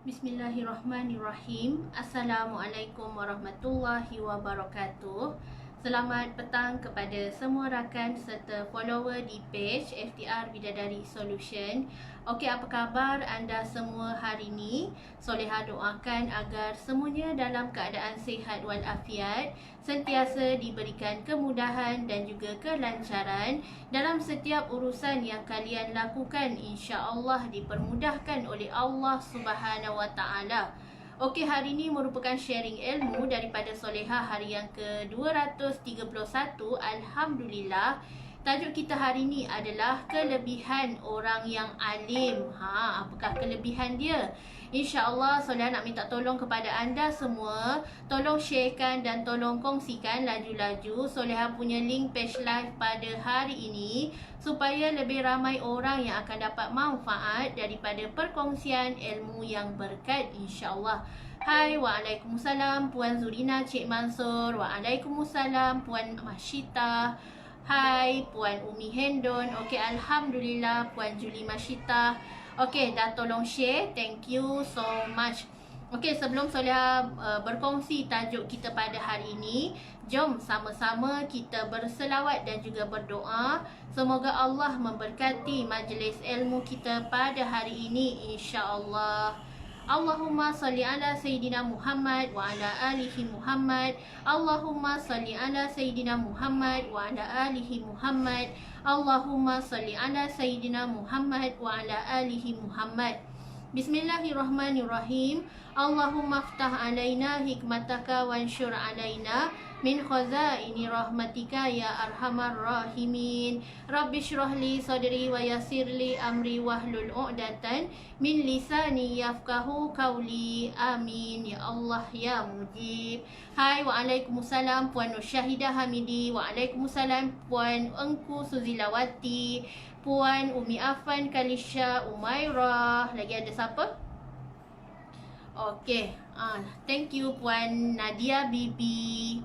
Bismillahirrahmanirrahim. Assalamualaikum warahmatullahi wabarakatuh. Selamat petang kepada semua rakan serta follower di page FTR Bidadari Solution. Okey, apa khabar anda semua hari ini? Soleha doakan agar semuanya dalam keadaan sihat walafiat, sentiasa diberikan kemudahan dan juga kelancaran dalam setiap urusan yang kalian lakukan. InsyaAllah dipermudahkan oleh Allah Subhanahu Wa Taala. Okey, hari ini merupakan sharing ilmu daripada Soleha hari yang ke-231. Alhamdulillah. Tajuk kita hari ini adalah kelebihan orang yang alim. Apakah kelebihan dia? InsyaAllah Soleha nak minta tolong kepada anda semua. Tolong sharekan dan tolong kongsikan laju-laju Soleha punya link page live pada hari ini, supaya lebih ramai orang yang akan dapat manfaat daripada perkongsian ilmu yang berkat, insyaAllah. Hai, waalaikumsalam Puan Zurina Cik Mansur. Waalaikumsalam Puan Masyita. Hai Puan Umi Hendon. Okey, Alhamdulillah Puan Julie Masyita. Okey, dah tolong share. Thank you so much. Okey, sebelum Soleha berkongsi tajuk kita pada hari ini, jom sama-sama kita berselawat dan juga berdoa. Semoga Allah memberkati majlis ilmu kita pada hari ini, insya-Allah. Allahumma salli ala Sayyidina Muhammad wa ala alihi Muhammad. Allahumma salli ala Sayyidina Muhammad wa ala alihi Muhammad. Allahumma salli ala Sayyidina Muhammad wa ala alihi Muhammad. Bismillahirrahmanirrahim. Allahumma aftah alaina hikmataka wansyur alaina min khazaini rahmatika ya arhamar rahimin. Rabbi syrahli sadri wa yassirli amri wahlul 'uqdatan min lisani yafqahu qawli. Amin ya Allah ya Mujib. Hai, waalaikumsalam Puan Nur Syahidah Hamidi. Waalaikumsalam Puan Engku Suzilawati. Puan Umi Afan Kalisha Umairah. Lagi ada siapa? Okey, thank you Puan Nadia Bibi.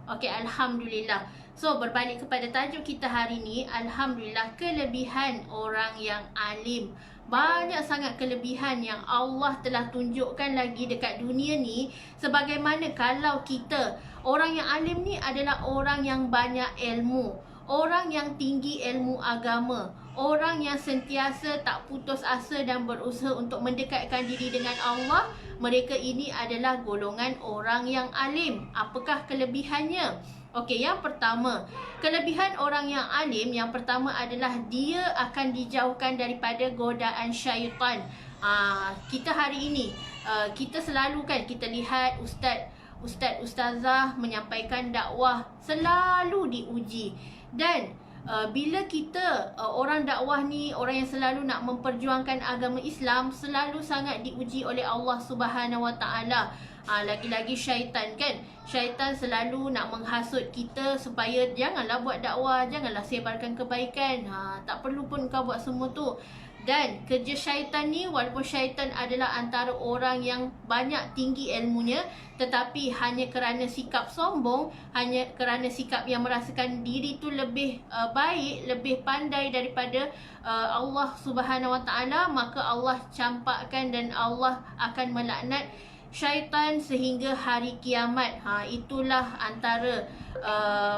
Okey, Alhamdulillah. So, berbalik kepada tajuk kita hari ni, Alhamdulillah, kelebihan orang yang alim. Banyak sangat kelebihan yang Allah telah tunjukkan lagi dekat dunia ni. Sebagaimana kalau kita, orang yang alim ni adalah orang yang banyak ilmu, orang yang tinggi ilmu agama, orang yang sentiasa tak putus asa dan berusaha untuk mendekatkan diri dengan Allah. Mereka ini adalah golongan orang yang alim. Apakah kelebihannya? Okey, yang pertama, kelebihan orang yang alim yang pertama adalah dia akan dijauhkan daripada godaan syaitan. Kita hari ini, kita selalu kan kita lihat ustazah menyampaikan dakwah selalu diuji. Dan bila kita orang dakwah ni, orang yang selalu nak memperjuangkan agama Islam, selalu sangat diuji oleh Allah Subhanahu Wa Taala. Lagi-lagi syaitan kan, syaitan selalu nak menghasut kita supaya janganlah buat dakwah, janganlah sebarkan kebaikan. Tak perlu pun kau buat semua tu. Dan kerja syaitan ni, walaupun syaitan adalah antara orang yang banyak tinggi ilmunya, tetapi hanya kerana sikap sombong, hanya kerana sikap yang merasakan diri tu lebih baik, lebih pandai daripada Allah Subhanahu Wa Taala, maka Allah campakkan dan Allah akan melaknat syaitan sehingga hari kiamat. Itulah antara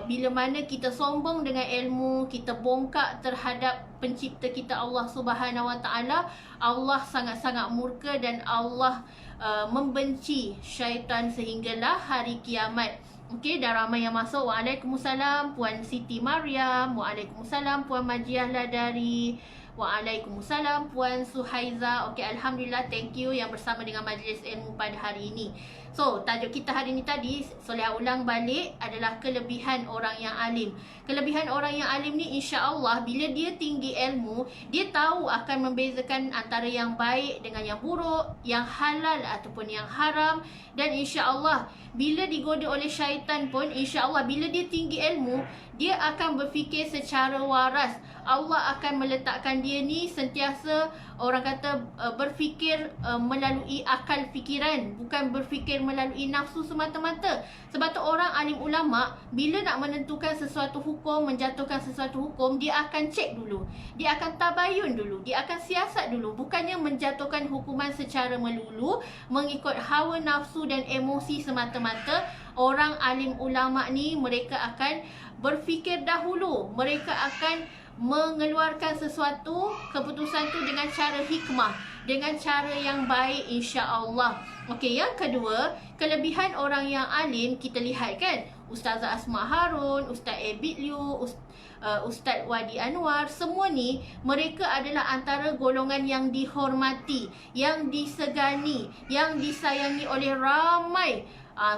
bila mana kita sombong dengan ilmu, kita bongkak terhadap pencipta kita Allah Subhanahu Wa Taala, Allah sangat-sangat murka dan Allah membenci syaitan sehinggalah hari kiamat. Okey, dah ramai yang masuk. Waalaikumsalam Puan Siti Mariam. Waalaikumsalam Puan Majiah Ladari. Waalaikumsalam Puan Suhaiza. Okey, Alhamdulillah, thank you yang bersama dengan majlis ilmu pada hari ini. So, tajuk kita hari ini tadi, Soleha ulang balik, adalah kelebihan orang yang alim. Kelebihan orang yang alim ni insya-Allah bila dia tinggi ilmu, dia tahu akan membezakan antara yang baik dengan yang buruk, yang halal ataupun yang haram. Dan insya-Allah bila digoda oleh syaitan pun, insya-Allah bila dia tinggi ilmu, dia akan berfikir secara waras. Allah akan meletakkan dia ni sentiasa orang kata berfikir melalui akal fikiran, bukan berfikir melalui nafsu semata-mata. Sebab tu orang alim ulama bila nak menentukan sesuatu hukum, menjatuhkan sesuatu hukum, dia akan cek dulu, dia akan tabayun dulu, dia akan siasat dulu, bukannya menjatuhkan hukuman secara melulu mengikut hawa nafsu dan emosi semata-mata. Orang alim ulama ni mereka akan berfikir dahulu, mereka akan mengeluarkan sesuatu keputusan tu dengan cara hikmah, dengan cara yang baik, insya-Allah. Okey, yang kedua, kelebihan orang yang alim kita lihat kan, Ustazah Asma Harun, Ustaz Abid Liu, Ustaz Wadi Anwar, semua ni mereka adalah antara golongan yang dihormati, yang disegani, yang disayangi oleh ramai.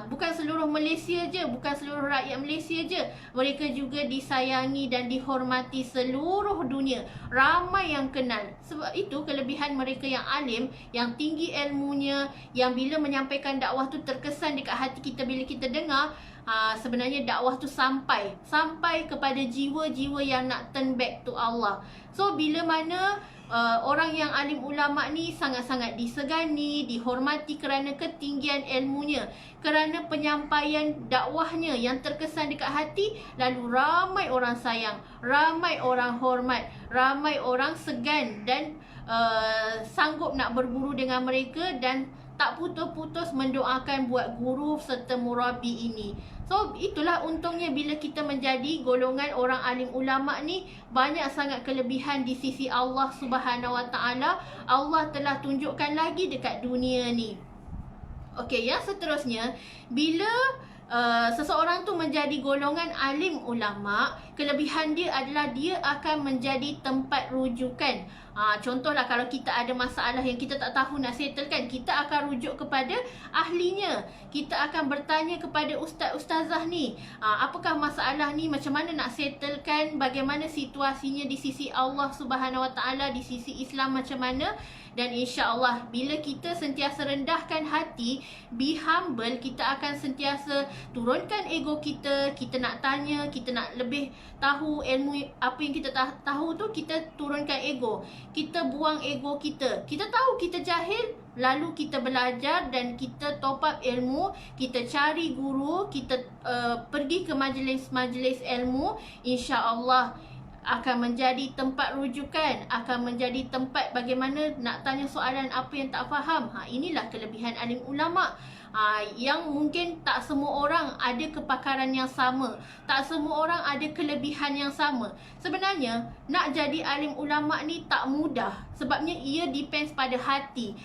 Bukan seluruh Malaysia je, bukan seluruh rakyat Malaysia je, mereka juga disayangi dan dihormati seluruh dunia. Ramai yang kenal. Sebab itu kelebihan mereka yang alim, yang tinggi ilmunya, yang bila menyampaikan dakwah tu terkesan dekat hati kita bila kita dengar. Sebenarnya dakwah tu sampai kepada jiwa-jiwa yang nak turn back to Allah. So bila mana orang yang alim ulama ni sangat-sangat disegani, dihormati kerana ketinggian ilmunya, kerana penyampaian dakwahnya yang terkesan dekat hati, lalu ramai orang sayang, ramai orang hormat, ramai orang segan dan sanggup nak berburu dengan mereka dan tak putus-putus mendoakan buat guru serta murabi ini. So itulah untungnya bila kita menjadi golongan orang alim ulama ni, banyak sangat kelebihan di sisi Allah Subhanahu Wa Taala. Allah telah tunjukkan lagi dekat dunia ni. Okey, yang seterusnya, bila seseorang tu menjadi golongan alim ulama, kelebihan dia adalah dia akan menjadi tempat rujukan. Contohlah kalau kita ada masalah yang kita tak tahu nak settlekan, kita akan rujuk kepada ahlinya. Kita akan bertanya kepada ustaz-ustazah ni, apakah masalah ni, macam mana nak settlekan, bagaimana situasinya di sisi Allah Subhanahu Wa Taala, di sisi Islam macam mana. Dan insya-Allah bila kita sentiasa rendahkan hati, be humble, kita akan sentiasa turunkan ego kita. Kita nak tanya, kita nak lebih tahu ilmu apa yang kita tahu tu, kita turunkan ego. Kita buang ego kita. Kita tahu kita jahil, lalu kita belajar dan kita top up ilmu, kita cari guru, kita pergi ke majlis-majlis ilmu, insya-Allah akan menjadi tempat rujukan, akan menjadi tempat bagaimana nak tanya soalan apa yang tak faham. Inilah kelebihan alim ulama. Yang mungkin tak semua orang ada kepakaran yang sama, tak semua orang ada kelebihan yang sama. Sebenarnya nak jadi alim ulama ni tak mudah, sebabnya ia depends pada hati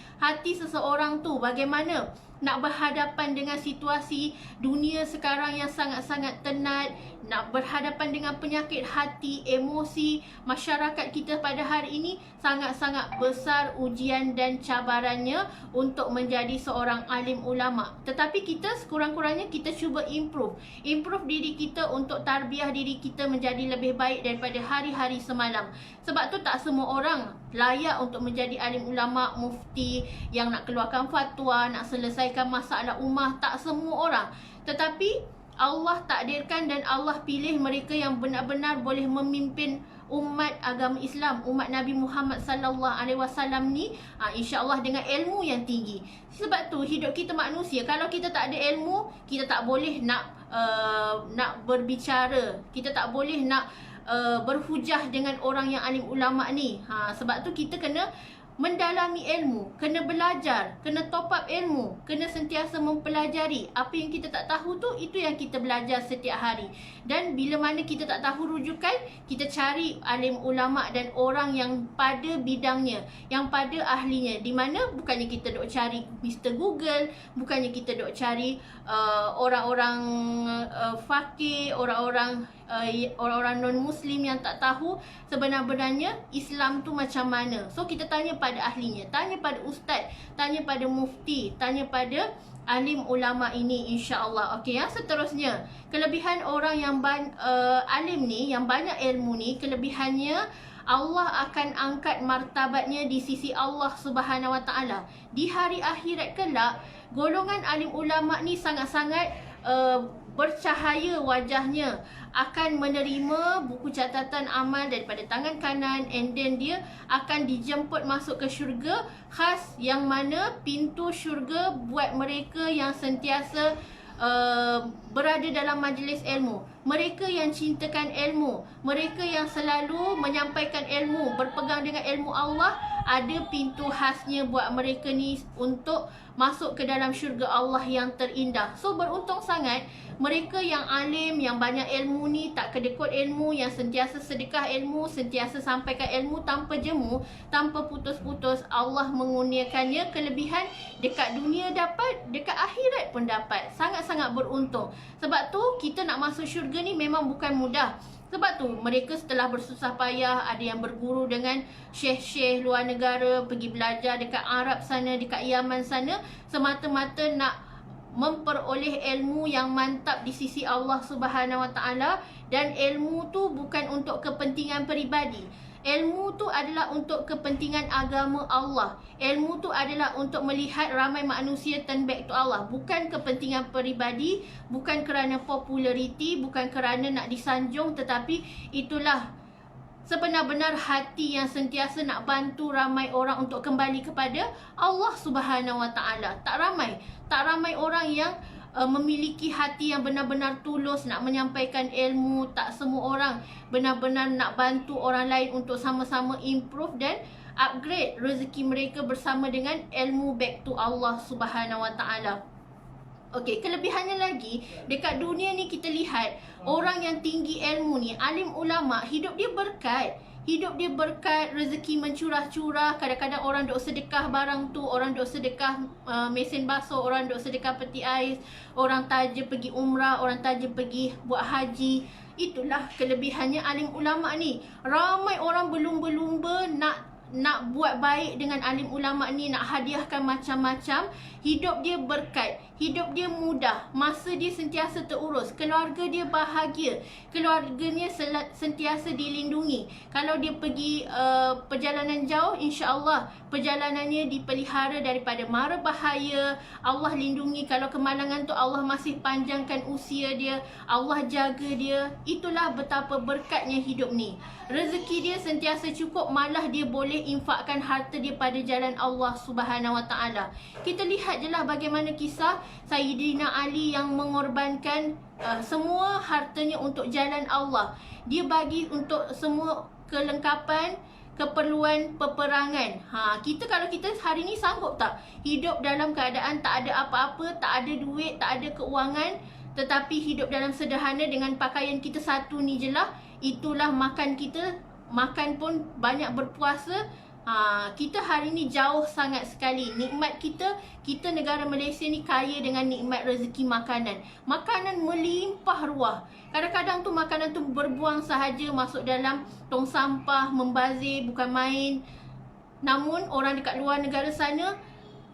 seseorang tu, bagaimana nak berhadapan dengan situasi dunia sekarang yang sangat-sangat tenat, nak berhadapan dengan penyakit hati, emosi masyarakat kita pada hari ini. Sangat-sangat besar ujian dan cabarannya untuk menjadi seorang alim ulama. Tetapi kita sekurang-kurangnya kita cuba improve diri kita untuk tarbiyah diri kita menjadi lebih baik daripada hari-hari semalam. Sebab tu tak semua orang layak untuk menjadi alim ulama, mufti yang nak keluarkan fatwa, nak selesaikan masalah ummah. Tak semua orang. Tetapi Allah takdirkan dan Allah pilih mereka yang benar-benar boleh memimpin umat agama Islam, umat Nabi Muhammad sallallahu alaihi wasallam ni, insya-Allah dengan ilmu yang tinggi. Sebab tu hidup kita manusia, kalau kita tak ada ilmu, kita tak boleh nak berbicara, kita tak boleh nak berhujah dengan orang yang alim ulama ni. Sebab tu kita kena mendalami ilmu, kena belajar, kena top up ilmu, kena sentiasa mempelajari. Apa yang kita tak tahu tu, itu yang kita belajar setiap hari. Dan bila mana kita tak tahu rujukan, kita cari alim ulama dan orang yang pada bidangnya, yang pada ahlinya. Di mana bukannya kita duk cari Mr. Google, bukannya kita duk cari orang-orang fakir, orang-orang non-Muslim yang tak tahu sebenar-benarnya Islam tu macam mana. So kita tanya pada ahlinya, tanya pada ustaz, tanya pada mufti, tanya pada alim ulama ini, insya-Allah. Okey, yang seterusnya, kelebihan orang yang alim ni, yang banyak ilmu ni, kelebihannya Allah akan angkat martabatnya di sisi Allah Subhanahu Wa Taala. Di hari akhirat kelak, golongan alim ulama ni sangat-sangat bercahaya wajahnya, akan menerima buku catatan amal daripada tangan kanan, and then dia akan dijemput masuk ke syurga khas, yang mana pintu syurga buat mereka yang sentiasa berada dalam majlis ilmu, mereka yang cintakan ilmu, mereka yang selalu menyampaikan ilmu, berpegang dengan ilmu Allah. Ada pintu khasnya buat mereka ni untuk masuk ke dalam syurga Allah yang terindah. So beruntung sangat mereka yang alim, yang banyak ilmu ni, tak kedekut ilmu, yang sentiasa sedekah ilmu, sentiasa sampaikan ilmu tanpa jemu, tanpa putus-putus. Allah mengurniakannya kelebihan, dekat dunia dapat, dekat akhirat pun dapat. Sangat-sangat beruntung. Sebab tu kita nak masuk syurga ni memang bukan mudah. Sebab tu mereka setelah bersusah payah, ada yang berguru dengan syekh-syekh luar negara, pergi belajar dekat Arab sana, dekat Yaman sana, semata-mata nak memperoleh ilmu yang mantap di sisi Allah Subhanahu Wa Taala. Dan ilmu tu bukan untuk kepentingan peribadi. Ilmu tu adalah untuk kepentingan agama Allah. Ilmu tu adalah untuk melihat ramai manusia turn back to Allah. Bukan kepentingan peribadi, bukan kerana populariti, bukan kerana nak disanjung, tetapi itulah sebenar-benar hati yang sentiasa nak bantu ramai orang untuk kembali kepada Allah Subhanahu Wa Taala. Tak ramai orang yang memiliki hati yang benar-benar tulus nak menyampaikan ilmu. Tak semua orang benar-benar nak bantu orang lain untuk sama-sama improve dan upgrade rezeki mereka bersama dengan ilmu back to Allah Subhanahu Wa Taala. Okey, kelebihannya lagi, dekat dunia ni kita lihat orang yang tinggi ilmu ni, alim ulama, hidup dia berkat. Hidup dia berkat, rezeki mencurah-curah. Kadang-kadang orang duk sedekah barang tu, orang duk sedekah mesin basuh, orang duk sedekah peti ais, orang taja pergi umrah, orang taja pergi buat haji. Itulah kelebihannya alim ulama ni. Ramai orang berlumba-lumba nak buat baik dengan alim ulama ni, nak hadiahkan macam-macam. Hidup dia berkat, hidup dia mudah, masa dia sentiasa terurus, keluarga dia bahagia, keluarganya sentiasa dilindungi. Kalau dia pergi perjalanan jauh, insya-Allah perjalanannya dipelihara daripada mara bahaya. Allah lindungi. Kalau kemalangan tu, Allah masih panjangkan usia dia, Allah jaga dia. Itulah betapa berkatnya hidup ni. Rezeki dia sentiasa cukup, malah dia boleh infakkan harta dia pada jalan Allah Subhanahu Wa Taala. Kita lihat je lah bagaimana kisah Sayyidina Ali yang mengorbankan semua hartanya untuk jalan Allah. Dia bagi untuk semua kelengkapan keperluan peperangan. Kita kalau kita hari ni sanggup tak hidup dalam keadaan tak ada apa-apa, tak ada duit, tak ada keuangan, tetapi hidup dalam sederhana dengan pakaian kita satu ni je lah. Itulah makan kita, makan pun banyak berpuasa. Kita hari ni jauh sangat sekali. Nikmat kita negara Malaysia ni kaya dengan nikmat rezeki makanan. Makanan melimpah ruah. Kadang-kadang tu makanan tu berbuang sahaja masuk dalam tong sampah, membazir, bukan main. Namun orang dekat luar negara sana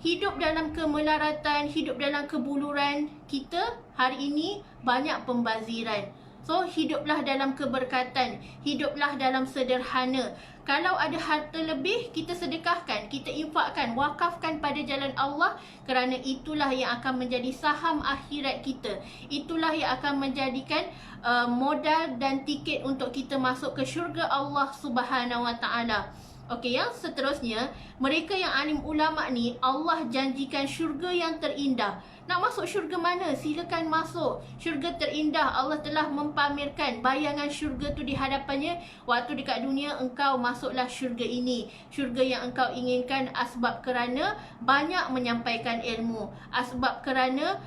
hidup dalam kemelaratan, hidup dalam kebuluran. Kita hari ini banyak pembaziran. So, hiduplah dalam keberkatan, hiduplah dalam sederhana. Kalau ada harta lebih, kita sedekahkan, kita infakkan, wakafkan pada jalan Allah, kerana itulah yang akan menjadi saham akhirat kita. Itulah yang akan menjadikan modal dan tiket untuk kita masuk ke syurga Allah Subhanahu Wa Taala. Okey, yang seterusnya, mereka yang alim ulama ni, Allah janjikan syurga yang terindah. Nak masuk syurga mana? Silakan masuk. Syurga terindah, Allah telah mempamerkan bayangan syurga tu di hadapannya. Waktu dekat dunia, engkau masuklah syurga ini. Syurga yang engkau inginkan asbab kerana banyak menyampaikan ilmu. Asbab kerana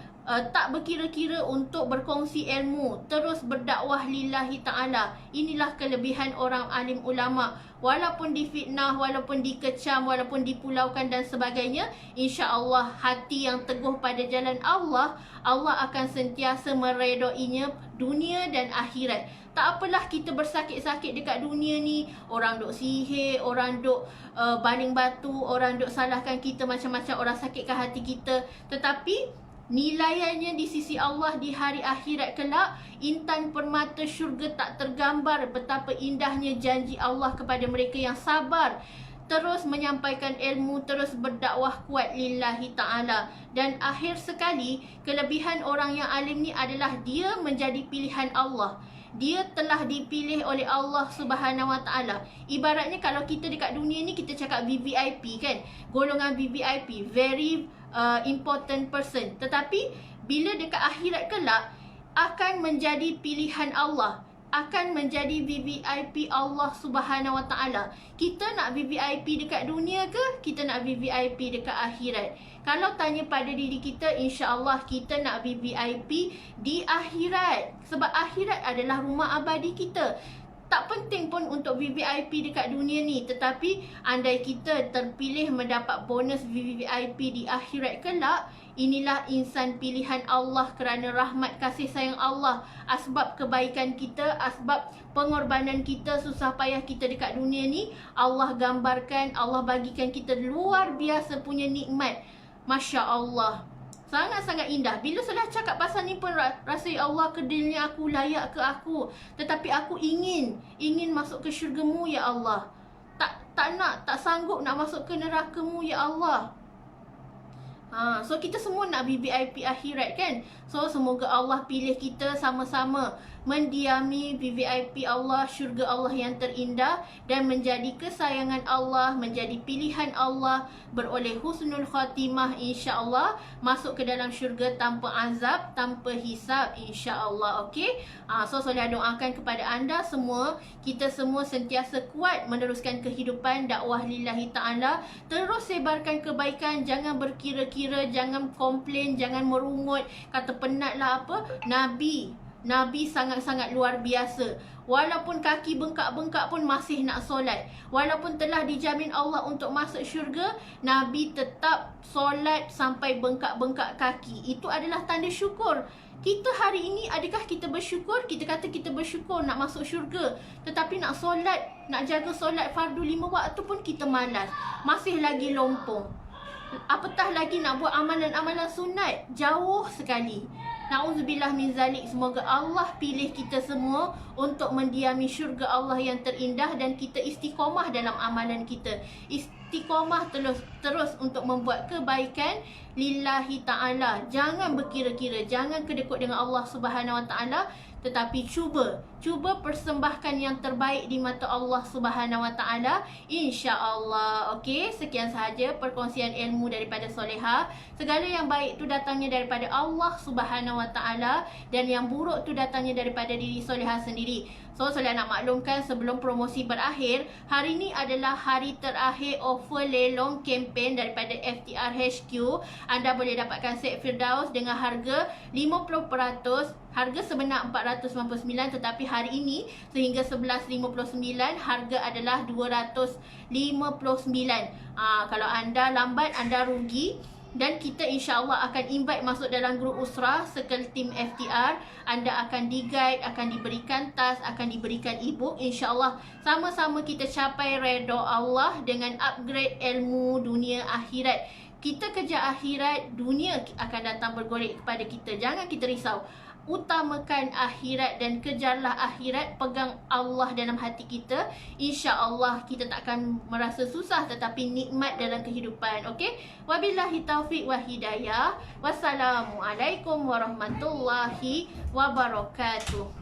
tak berkira-kira untuk berkongsi ilmu, terus berdakwah lillahi ta'ala. Inilah kelebihan orang alim ulama. Walaupun difitnah, walaupun dikecam, walaupun dipulaukan dan sebagainya, insya-Allah hati yang teguh pada jalan Allah, Allah akan sentiasa meredainya dunia dan akhirat. Tak apalah kita bersakit-sakit dekat dunia ni, orang duk sihir, orang duk baling batu, orang duk salahkan kita macam-macam, orang sakitkan hati kita, tetapi nilaiannya di sisi Allah di hari akhirat kelak, intan permata syurga tak tergambar betapa indahnya janji Allah kepada mereka yang sabar, terus menyampaikan ilmu, terus berdakwah kuat lillahi ta'ala. Dan akhir sekali, kelebihan orang yang alim ni adalah dia menjadi pilihan Allah. Dia telah dipilih oleh Allah Subhanahu Wa Taala. Ibaratnya kalau kita dekat dunia ni, kita cakap VVIP kan, golongan VVIP, very important person. Tetapi bila dekat akhirat kelak, akan menjadi pilihan Allah, akan menjadi VVIP Allah Subhanahu Wa Taala. Kita nak VVIP dekat dunia ke? Kita nak VVIP dekat akhirat? Kalau tanya pada diri kita, insya-Allah kita nak VVIP di akhirat. Sebab akhirat adalah rumah abadi kita. Tak penting pun untuk VVIP dekat dunia ni, tetapi andai kita terpilih mendapat bonus VVIP di akhirat kelak, inilah insan pilihan Allah kerana rahmat kasih sayang Allah, asbab kebaikan kita, asbab pengorbanan kita, susah payah kita dekat dunia ni, Allah gambarkan, Allah bagikan kita luar biasa punya nikmat. Masya Allah, sangat-sangat indah. Bila sudah cakap pasal ni pun rasa, ya Allah, kedilnya aku, layak ke aku. Tetapi aku ingin masuk ke syurga-Mu, ya Allah. Tak sanggup nak masuk ke neraka-Mu, ya Allah. So kita semua nak VVIP akhirat kan. So semoga Allah pilih kita sama-sama mendiami VVIP Allah, syurga Allah yang terindah, dan menjadi kesayangan Allah, menjadi pilihan Allah, beroleh husnul khatimah insya-Allah, masuk ke dalam syurga tanpa azab, tanpa hisab insya-Allah. Okey. So saya doakan kepada anda semua, kita semua sentiasa kuat meneruskan kehidupan dakwah lillahi taala, terus sebarkan kebaikan, jangan berkira-kira, jangan komplain, jangan merungut, kata penatlah apa. Nabi sangat-sangat luar biasa. Walaupun kaki bengkak-bengkak pun masih nak solat. Walaupun telah dijamin Allah untuk masuk syurga, Nabi tetap solat sampai bengkak-bengkak kaki. Itu adalah tanda syukur. Kita hari ini, adakah kita bersyukur? Kita kata kita bersyukur nak masuk syurga, tetapi nak solat, nak jaga solat fardu 5 waktu pun kita malas. Masih lagi lompong. Apatah lagi nak buat amalan-amalan sunat, jauh sekali. Na'udzubillah min zalik. Semoga Allah pilih kita semua untuk mendiami syurga Allah yang terindah, dan kita istiqomah dalam amalan kita. Istiqomah terus untuk membuat kebaikan lillahi ta'ala. Jangan berkira-kira, jangan kedekut dengan Allah Subhanahu Wa Ta'ala, tetapi cuba persembahkan yang terbaik di mata Allah Subhanahu Wa Ta'ala, insya-Allah. Okey, sekian sahaja perkongsian ilmu daripada Soleha. Segala yang baik tu datangnya daripada Allah Subhanahu Wa Ta'ala, dan yang buruk tu datangnya daripada diri Soleha sendiri. So Soleha nak maklumkan sebelum promosi berakhir, hari ni adalah hari terakhir offer lelong kempen daripada FTR HQ. Anda boleh dapatkan set Firdaus dengan harga 50%. Harga sebenar 499, tetapi hari ini sehingga 11.59 harga adalah 259. Kalau anda lambat, anda rugi. Dan kita insya-Allah akan invite masuk dalam grup Usrah Circle Team FTR. Anda akan di-guide, akan diberikan tas, akan diberikan e-book. InsyaAllah sama-sama kita capai redha Allah dengan upgrade ilmu dunia akhirat. Kita kejar akhirat, dunia akan datang bergolek kepada kita. Jangan kita risau. Utamakan akhirat dan kejarlah akhirat. Pegang Allah dalam hati kita. InsyaAllah kita tak akan merasa susah, tetapi nikmat dalam kehidupan. Okey? Wabillahi taufiq wa hidayah. Wassalamualaikum warahmatullahi wabarakatuh.